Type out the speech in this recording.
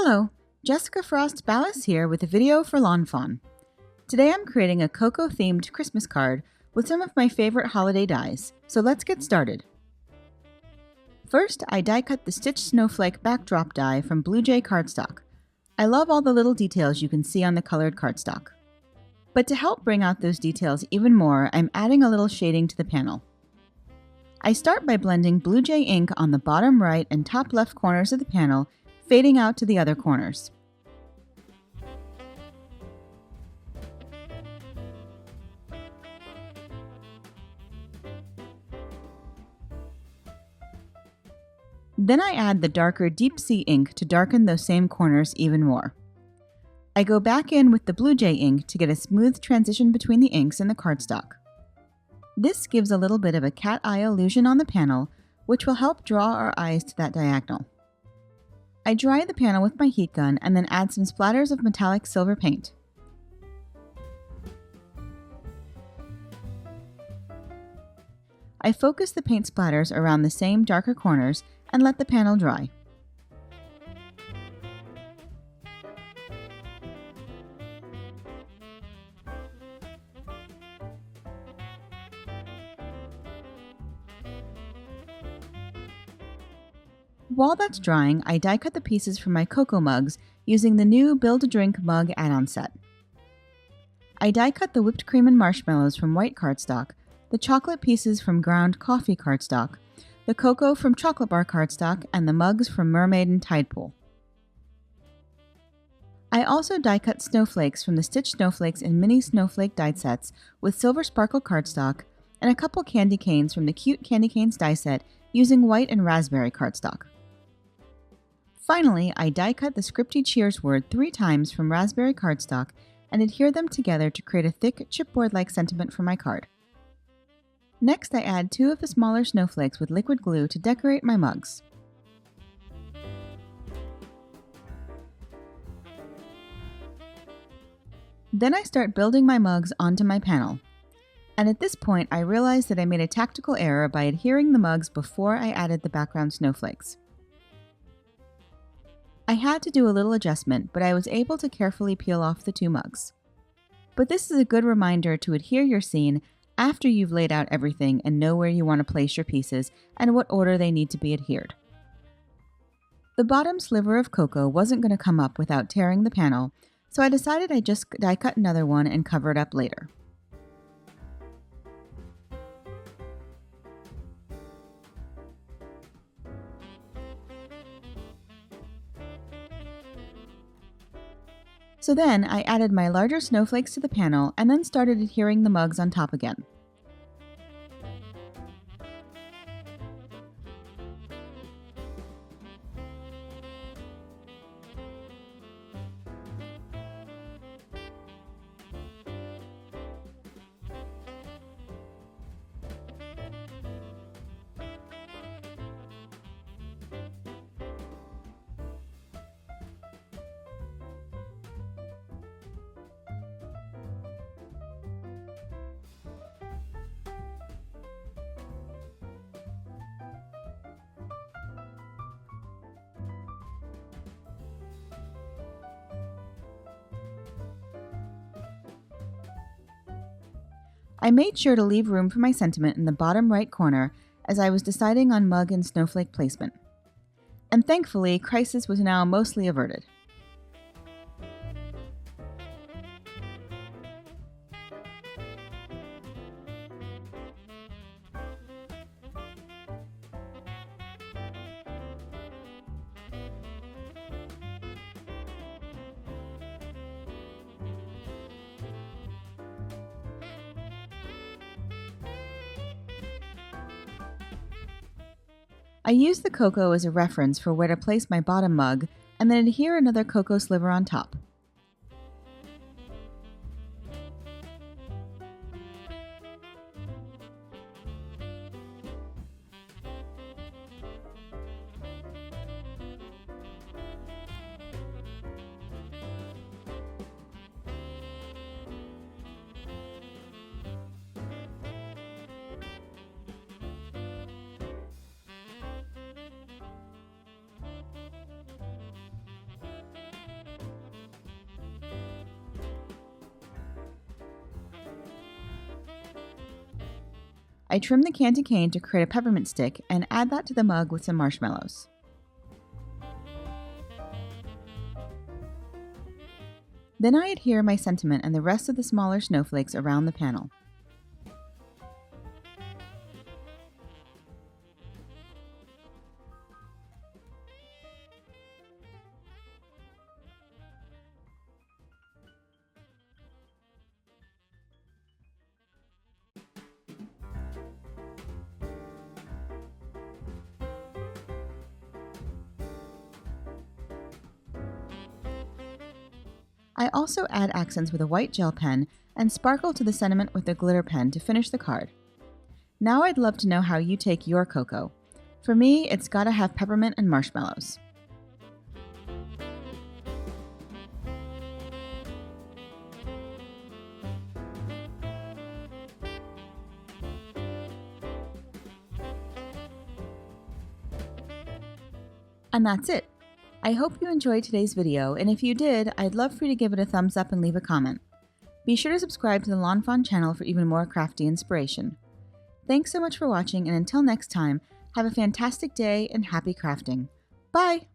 Hello, Jessica Frost Ballas here with a video for lawnfawn. Today I'm creating a cocoa-themed Christmas card with some of my favorite holiday dies, so let's get started. First, I die cut the stitched snowflake backdrop die from Blue Jay cardstock. I love all the little details you can see on the colored cardstock. But to help bring out those details even more, I'm adding a little shading to the panel. I start by blending Blue Jay ink on the bottom right and top left corners of the panel, fading out to the other corners. Then I add the darker deep sea ink to darken those same corners even more. I go back in with the Blue Jay ink to get a smooth transition between the inks and the cardstock. This gives a little bit of a cat eye illusion on the panel, which will help draw our eyes to that diagonal. I dry the panel with my heat gun and then add some splatters of metallic silver paint. I focus the paint splatters around the same darker corners and let the panel dry. While that's drying, I die cut the pieces from my cocoa mugs using the new Build-A-Drink mug add-on set. I die cut the whipped cream and marshmallows from white cardstock, the chocolate pieces from ground coffee cardstock, the cocoa from chocolate bar cardstock, and the mugs from Mermaid and Tide Pool. I also die cut snowflakes from the stitched snowflakes in mini snowflake die sets with silver sparkle cardstock, and a couple candy canes from the cute candy canes die set using white and raspberry cardstock. Finally, I die cut the Scripty cheers word 3 times from raspberry cardstock and adhere them together to create a thick chipboard-like sentiment for my card. Next, I add 2 of the smaller snowflakes with liquid glue to decorate my mugs. Then I start building my mugs onto my panel. And at this point, I realized that I made a tactical error by adhering the mugs before I added the background snowflakes. I had to do a little adjustment, but I was able to carefully peel off the 2 mugs. But this is a good reminder to adhere your scene after you've laid out everything and know where you want to place your pieces and what order they need to be adhered. The bottom sliver of cocoa wasn't going to come up without tearing the panel, so I decided I'd just die cut another one and cover it up later. So then I added my larger snowflakes to the panel and then started adhering the mugs on top again. I made sure to leave room for my sentiment in the bottom right corner as I was deciding on mug and snowflake placement. And thankfully, crisis was now mostly averted. I use the cocoa as a reference for where to place my bottom mug and then adhere another cocoa sliver on top. I trim the candy cane to create a peppermint stick and add that to the mug with some marshmallows. Then I adhere my sentiment and the rest of the smaller snowflakes around the panel. I also add accents with a white gel pen and sparkle to the sentiment with a glitter pen to finish the card. Now I'd love to know how you take your cocoa. For me, it's gotta have peppermint and marshmallows. And that's it. I hope you enjoyed today's video, and if you did, I'd love for you to give it a thumbs up and leave a comment. Be sure to subscribe to the Lawnfawn channel for even more crafty inspiration. Thanks so much for watching, and until next time, have a fantastic day and happy crafting. Bye!